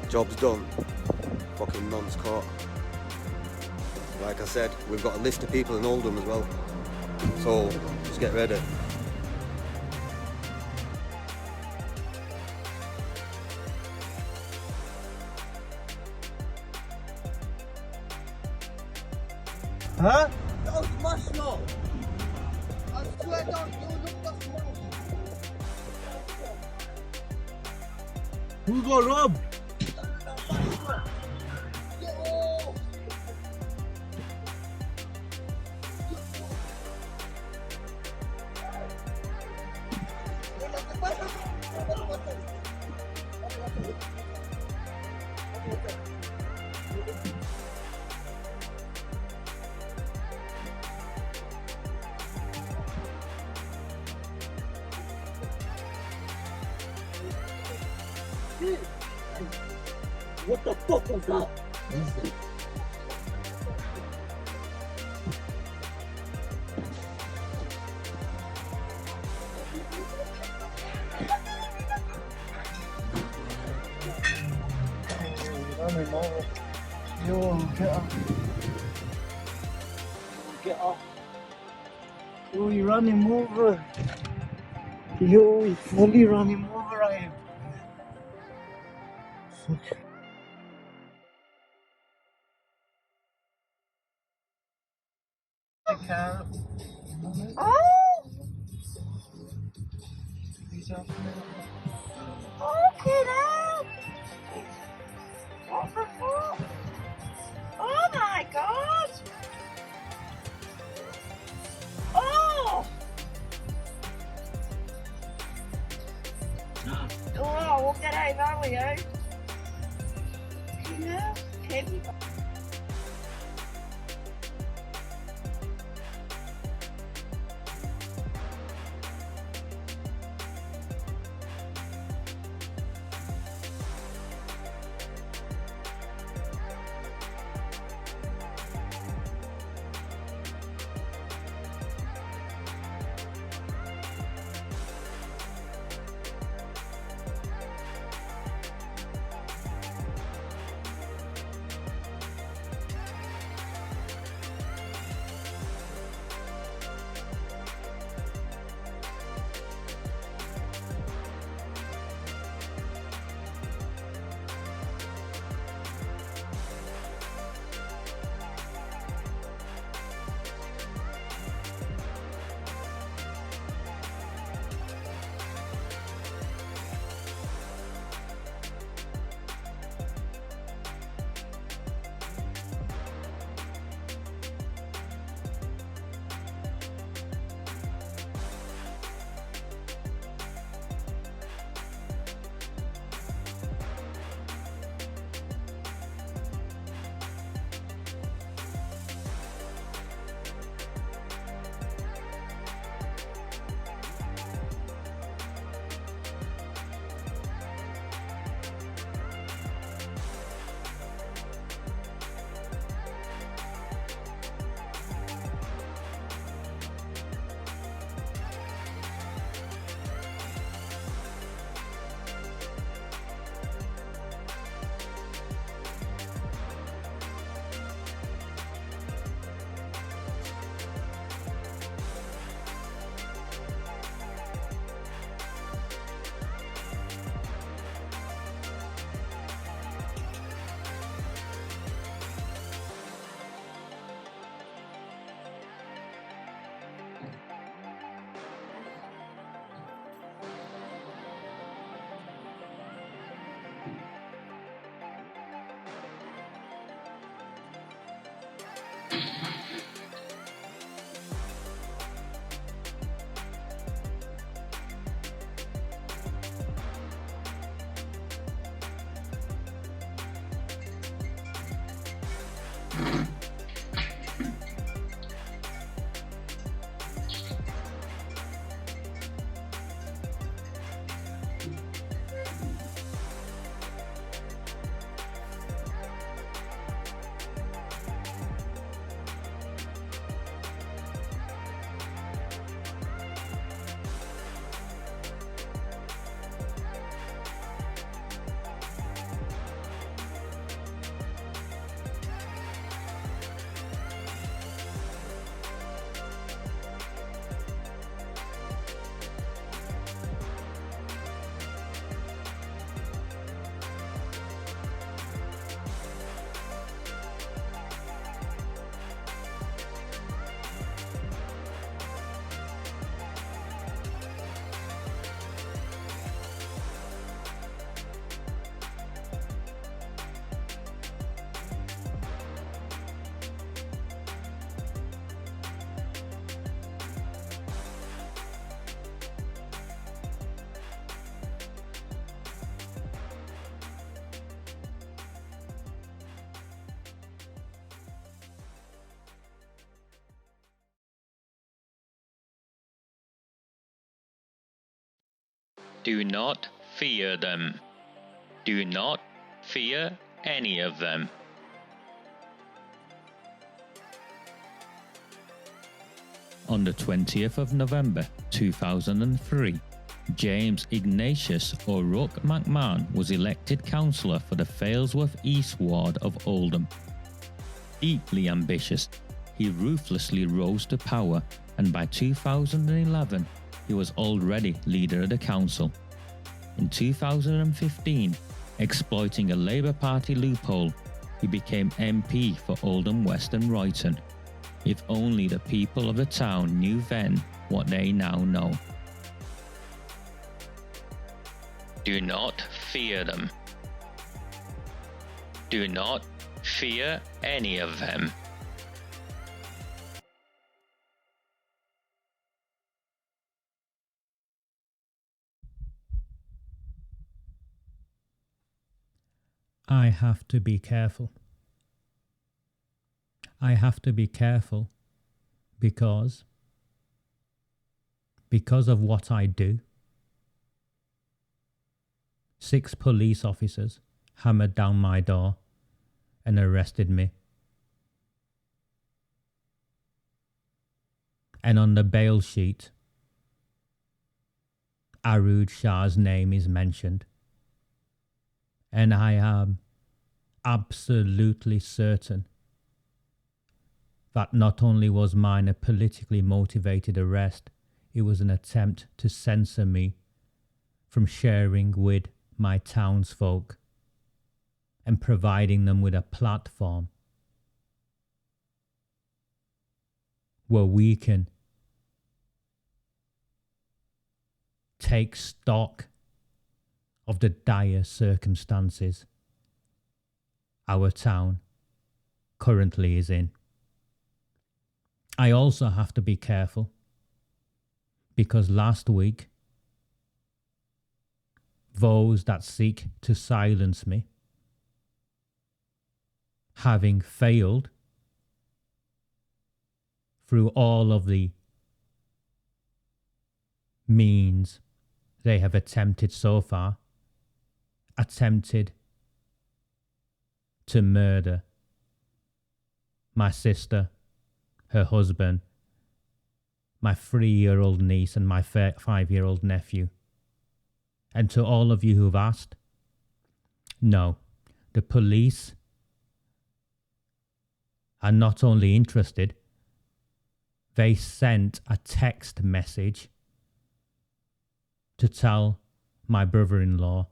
Job's done. Fucking non's caught. Like I said, we've got a list of people in Oldham as well. So just get ready. Huh? Dat is masno. Als twee dan doe dat Who got robbed? What the fuck was that? Running over. Yo, get up. Get up. Yo, you run him over. Yo, you fully run him over, I am. Fuck. Oh! Okay now! What the fuck? Oh my god! Oh! Oh, we'll get over with you. You know, heavy. Do not fear them. Do not fear any of them. On the 20th of November 2003, James Ignatius O'Rourke McMahon was elected councillor for the Failsworth East Ward of Oldham. Deeply ambitious, he ruthlessly rose to power, and by 2011 he was already leader of the council. In 2015, exploiting a Labour Party loophole, he became MP for Oldham West and Royton. If only the people of the town knew then what they now know. Do not fear them. Do not fear any of them. I have to be careful. I have to be careful because of what I do. 6 police officers hammered down my door and arrested me. And on the bail sheet, Arud Shah's name is mentioned. And I am absolutely certain that not only was mine a politically motivated arrest, it was an attempt to censor me from sharing with my townsfolk and providing them with a platform where we can take stock of the dire circumstances our town currently is in. I also have to be careful because last week, those that seek to silence me, having failed through all of the means they have attempted so far, attempted to murder my sister, her husband, my 3-year-old niece and my 5-year-old nephew. And to all of you who've asked, no, the police are not only interested, they sent a text message to tell my brother-in-law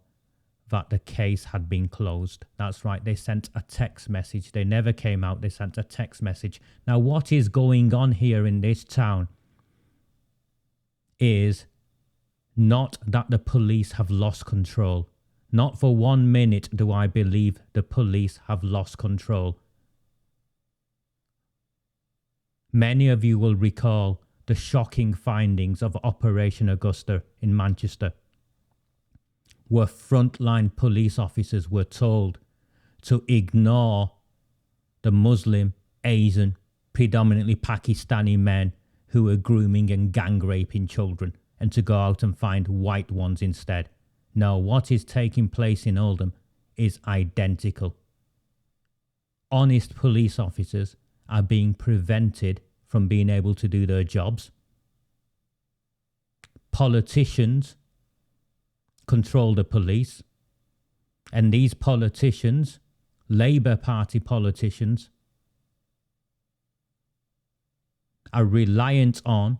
that the case had been closed. That's right, they sent a text message. They never came out, they sent a text message. Now, what is going on here in this town is not that the police have lost control. Not for 1 minute do I believe the police have lost control. Many of you will recall the shocking findings of Operation Augusta in Manchester, where frontline police officers were told to ignore the Muslim, Asian, predominantly Pakistani men who were grooming and gang raping children, and to go out and find white ones instead. No, what is taking place in Oldham is identical. Honest police officers are being prevented from being able to do their jobs. Politicians control the police, and these politicians, Labour Party politicians, are reliant on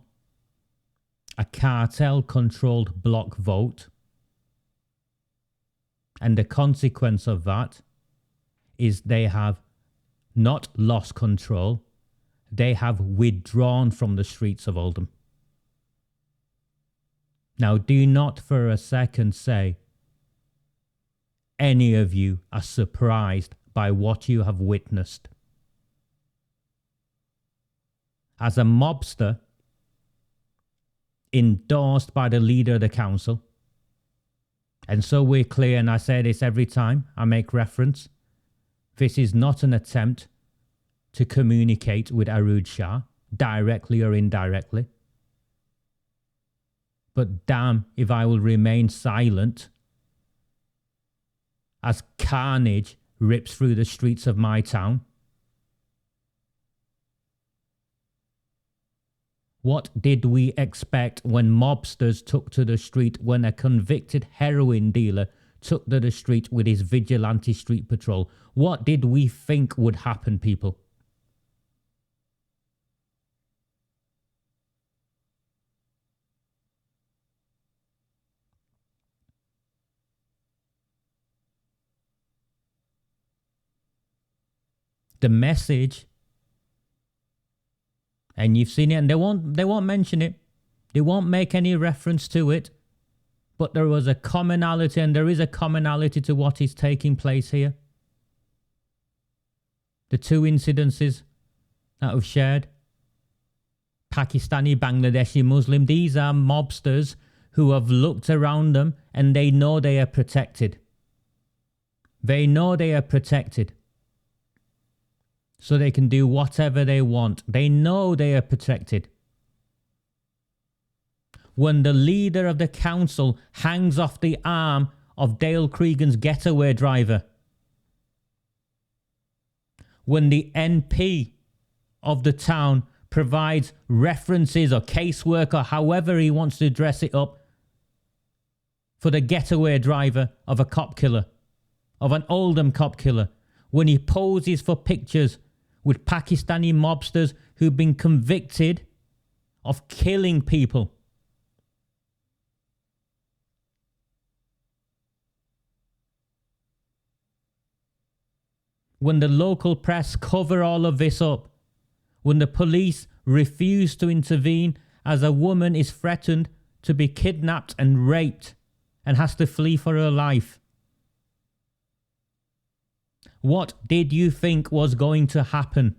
a cartel-controlled block vote, and the consequence of that is they have not lost control, they have withdrawn from the streets of Oldham. Now, do not for a second say any of you are surprised by what you have witnessed. As a mobster, endorsed by the leader of the council, and so we're clear, and I say this every time I make reference, this is not an attempt to communicate with Arud Shah, directly or indirectly. But damn if I will remain silent as carnage rips through the streets of my town. What did we expect when mobsters took to the street, when a convicted heroin dealer took to the street with his vigilante street patrol? What did we think would happen, people? The message, and you've seen it, and they won't mention it. They won't make any reference to it. But there was a commonality, and there is a commonality to what is taking place here. The two incidences that we've shared. Pakistani, Bangladeshi, Muslim. These are mobsters who have looked around them and they know they are protected. They know they are protected. So they can do whatever they want. They know they are protected. When the leader of the council hangs off the arm of Dale Cregan's getaway driver, when the NP of the town provides references or casework or however he wants to dress it up for the getaway driver of a cop killer, of an Oldham cop killer, when he poses for pictures with Pakistani mobsters who've been convicted of killing people. When the local press cover all of this up, when the police refuse to intervene as a woman is threatened to be kidnapped and raped and has to flee for her life. What did you think was going to happen?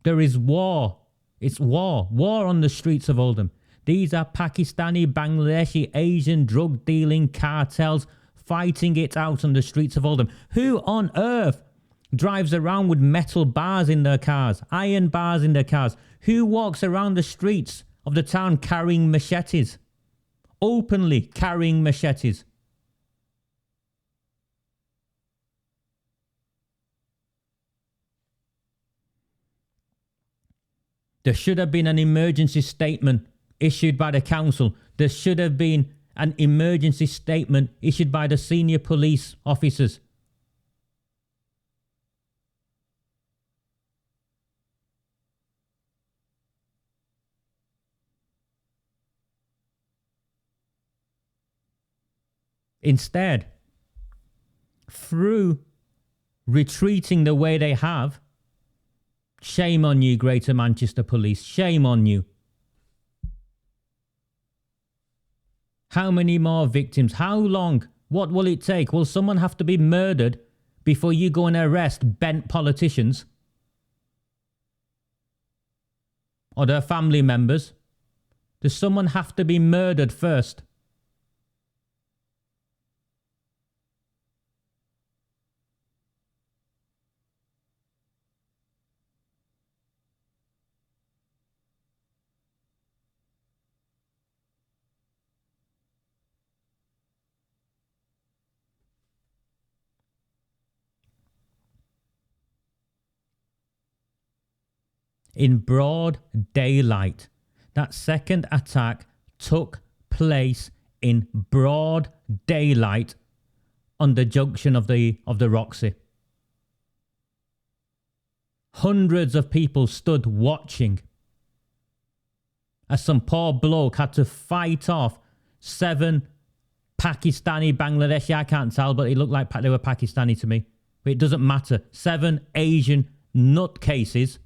There is war. It's war. War on the streets of Oldham. These are Pakistani, Bangladeshi, Asian drug dealing cartels fighting it out on the streets of Oldham. Who on earth drives around with metal bars in their cars, iron bars in their cars? Who walks around the streets of the town carrying machetes? Openly carrying machetes. There should have been an emergency statement issued by the council. There should have been an emergency statement issued by the senior police officers. Instead, through retreating the way they have, shame on you, Greater Manchester Police, shame on you. How many more victims? How long? What will it take? Will someone have to be murdered before you go and arrest bent politicians? Or their family members? Does someone have to be murdered first? In broad daylight. That second attack took place in broad daylight on the junction of the Roxy. Hundreds of people stood watching as some poor bloke had to fight off 7 Pakistani, Bangladeshi, I can't tell, but it looked like they were Pakistani to me. But it doesn't matter. 7 Asian nutcases.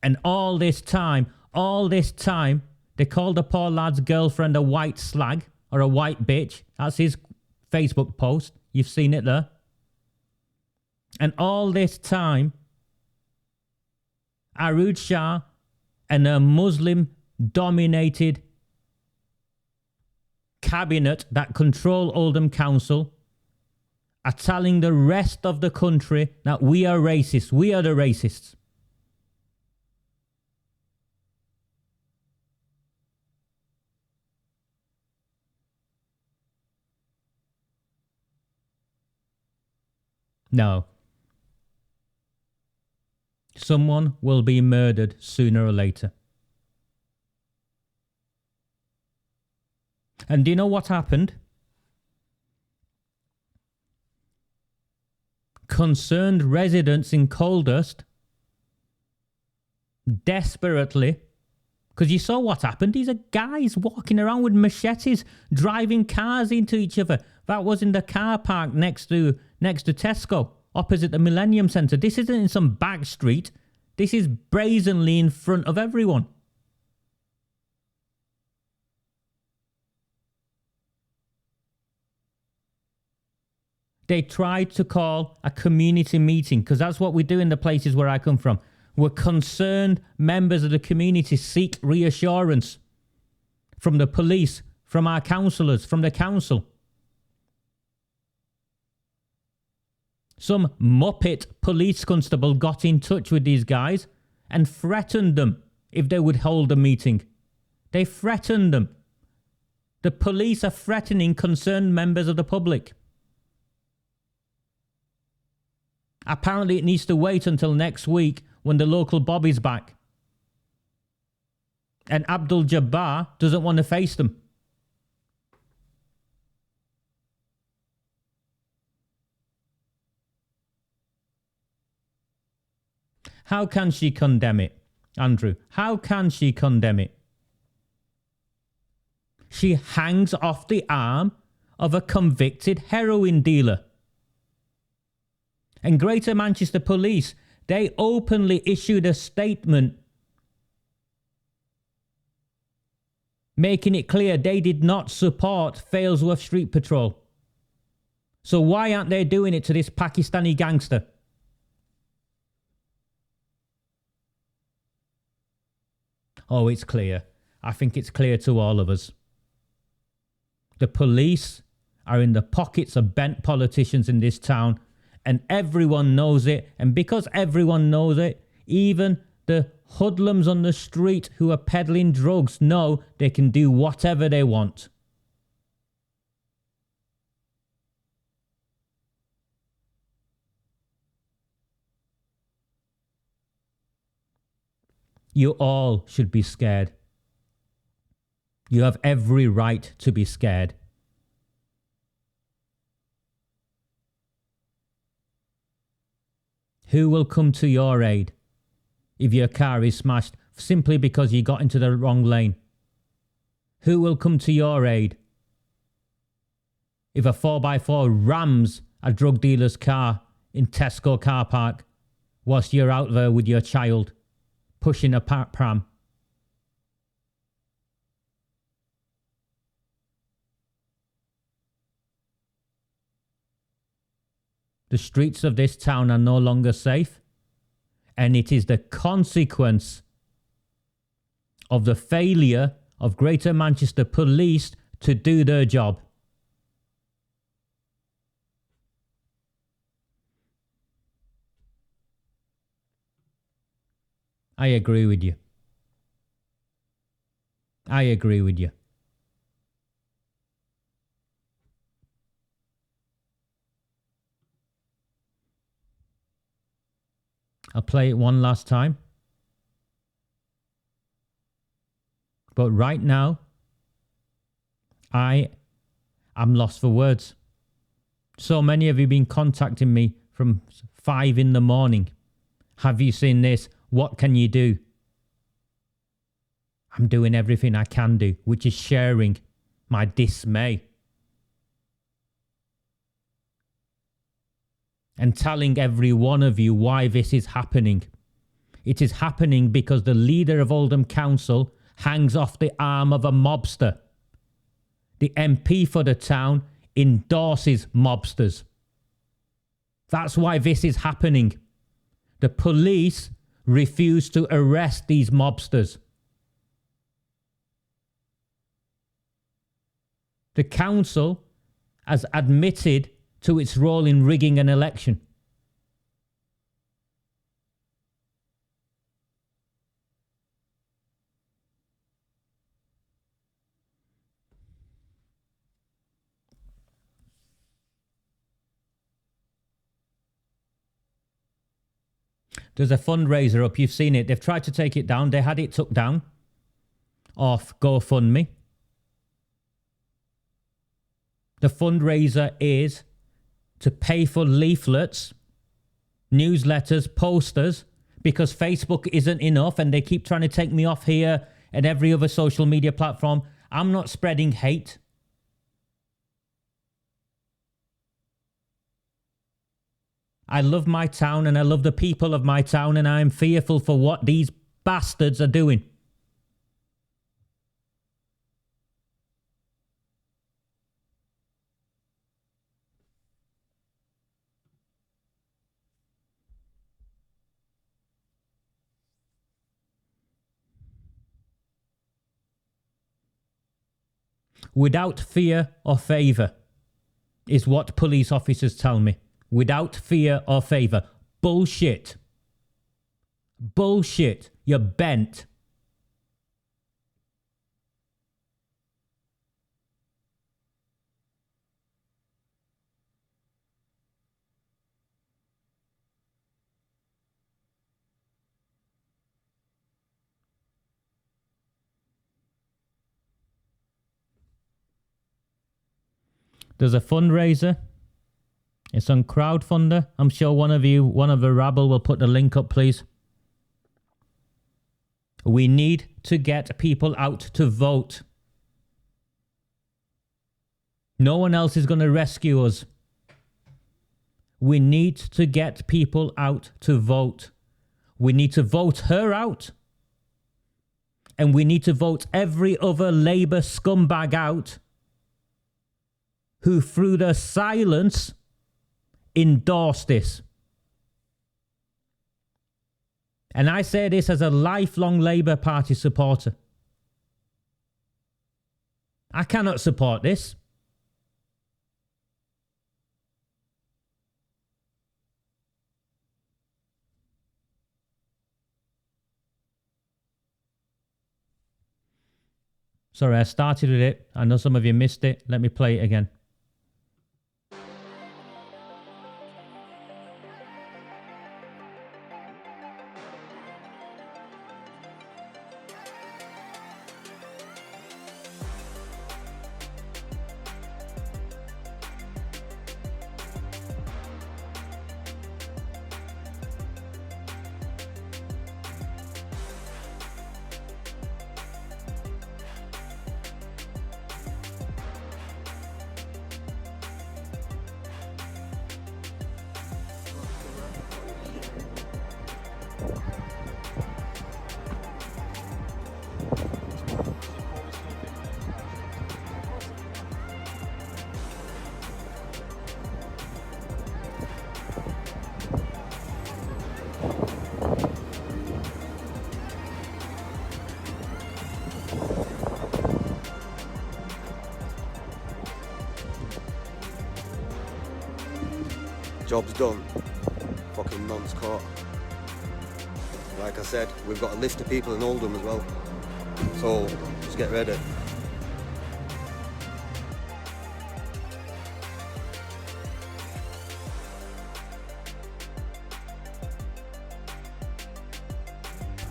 And all this time, they called the poor lad's girlfriend a white slag or a white bitch. That's his Facebook post. You've seen it there. And all this time, Arud Shah and a Muslim-dominated cabinet that control Oldham Council are telling the rest of the country that we are racist. We are the racists. No. Someone will be murdered sooner or later. And do you know what happened? Concerned residents in Coldust desperately, because you saw what happened. These are guys walking around with machetes, driving cars into each other. That was in the car park next to Tesco, opposite the Millennium Centre. This isn't in some back street. This is brazenly in front of everyone. They tried to call a community meeting, because that's what we do in the places where I come from. We're concerned members of the community seek reassurance from the police, from our councillors, from the council. Some muppet police constable got in touch with these guys and threatened them if they would hold a meeting. They threatened them. The police are threatening concerned members of the public. Apparently it needs to wait until next week when the local Bobby's back. And Abdul Jabbar doesn't want to face them. How can she condemn it, Andrew? How can she condemn it? She hangs off the arm of a convicted heroin dealer. And Greater Manchester Police, they openly issued a statement making it clear they did not support Failsworth Street Patrol. So why aren't they doing it to this Pakistani gangster? Oh, it's clear. I think it's clear to all of us. The police are in the pockets of bent politicians in this town, and everyone knows it. And because everyone knows it, even the hoodlums on the street who are peddling drugs know they can do whatever they want. You all should be scared. You have every right to be scared. Who will come to your aid if your car is smashed simply because you got into the wrong lane? Who will come to your aid if a 4x4 rams a drug dealer's car in Tesco car park whilst you're out there with your child pushing a pram? The streets of this town are no longer safe, and it is the consequence of the failure of Greater Manchester Police to do their job. I agree with you. I agree with you. I'll play it one last time. But right now, I am lost for words. So many of you have been contacting me from 5 in the morning. Have you seen this? What can you do? I'm doing everything I can do, which is sharing my dismay. And telling every one of you why this is happening. It is happening because the leader of Oldham Council hangs off the arm of a mobster. The MP for the town endorses mobsters. That's why this is happening. The police refuse to arrest these mobsters. The council has admitted to its role in rigging an election. There's a fundraiser up, you've seen it. They've tried to take it down. They had it took down off GoFundMe. The fundraiser is to pay for leaflets, newsletters, posters, because Facebook isn't enough and they keep trying to take me off here and every other social media platform. I'm not spreading hate. I love my town and I love the people of my town, and I am fearful for what these bastards are doing. Without fear or favour is what police officers tell me. Without fear or favour. Bullshit. Bullshit. You're bent. There's a fundraiser. It's on Crowdfunder. I'm sure one of the rabble will put the link up, please. We need to get people out to vote. No one else is going to rescue us. We need to get people out to vote. We need to vote her out. And we need to vote every other Labour scumbag out who, through their silence, endorse this. And I say this as a lifelong Labour Party supporter. I cannot support this. Sorry, I started with it. I know some of you missed it. Let me play it again. Job's done. Fucking non's caught. Like I said, we've got a list of people in Oldham as well. So, just get ready.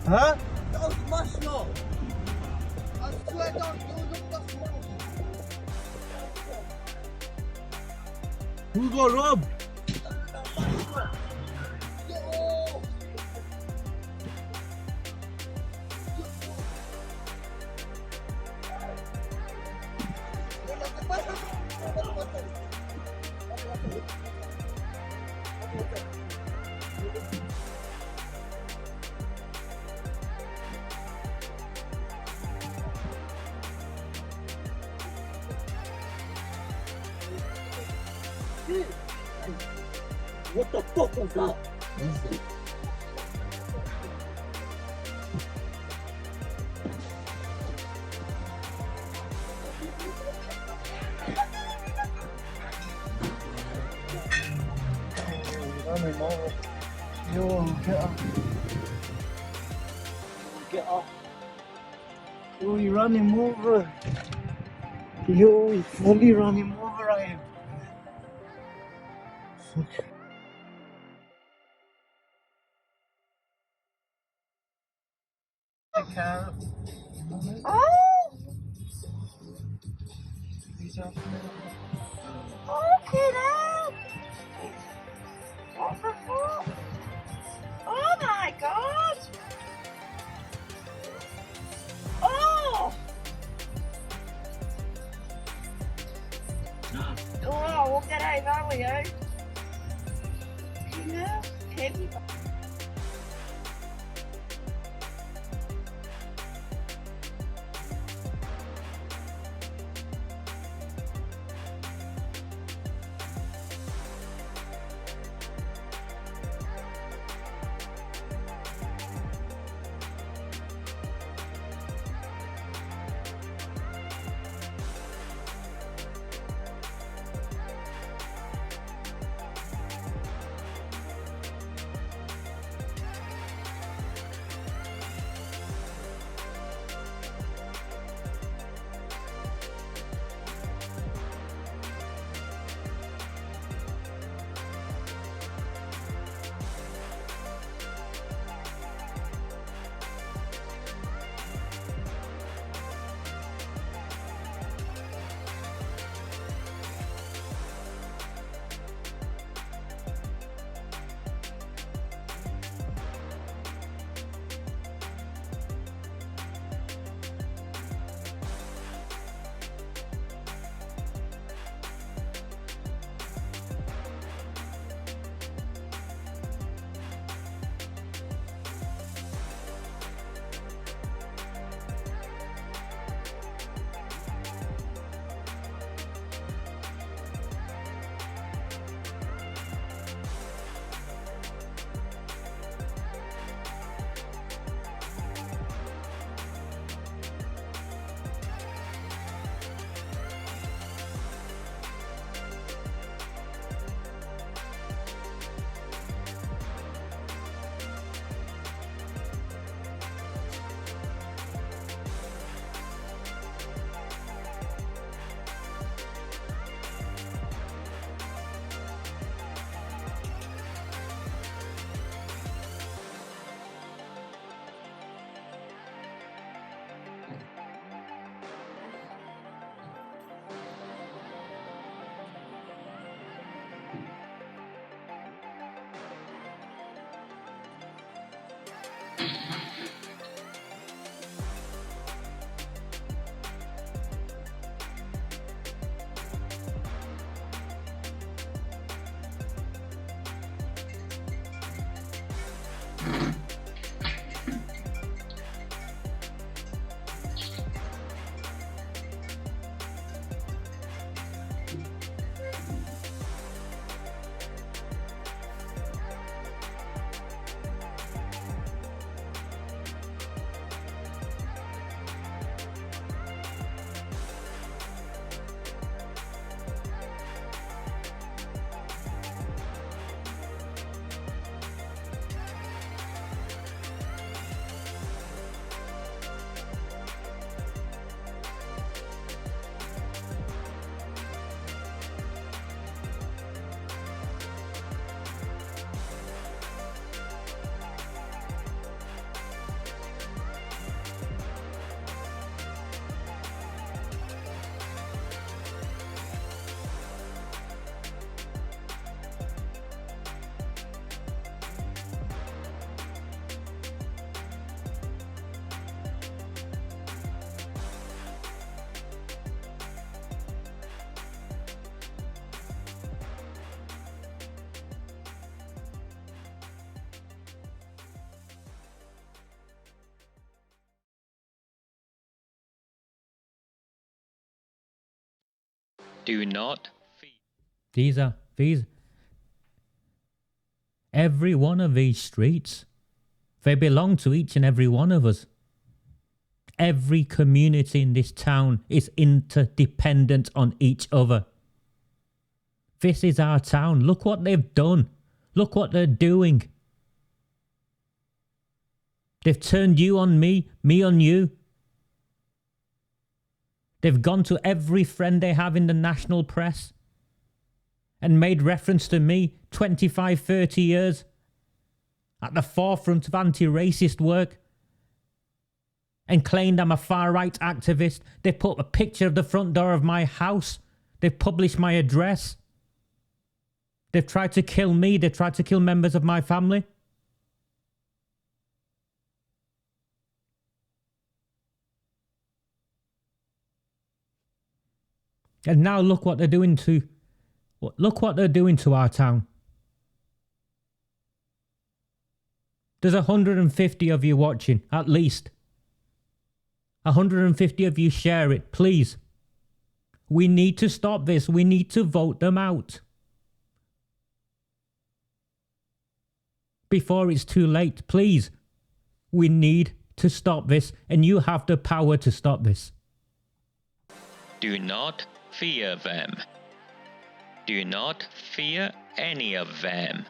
Huh? That was national. I swear down, you look the smoke. Who got robbed? What the fuck was that? Yo, get off. Get off. Yo, you ran him over. Yo, you fully ran him over, I am. Fuck. The car. Oh, He's off fucking hell. What the fuck? Oh my god. Oh. Oh, we'll get over with you. You know, heavy. Do not feed. These every one of these streets, they belong to each and every one of us. Every community in this town is interdependent on each other. This is our town. Look what they've done. Look what they're doing. They've turned you on me, me on you. They've gone to every friend they have in the national press and made reference to me 25, 30 years at the forefront of anti-racist work and claimed I'm a far-right activist. They put a picture of the front door of my house. They've published my address. They've tried to kill me. They've tried to kill members of my family. And now look what they're doing to... Look what they're doing to our town. There's 150 of you watching, at least. 150 of you share it, please. We need to stop this. We need to vote them out. Before it's too late, please. We need to stop this, and you have the power to stop this. Do not fear them. Do not fear any of them.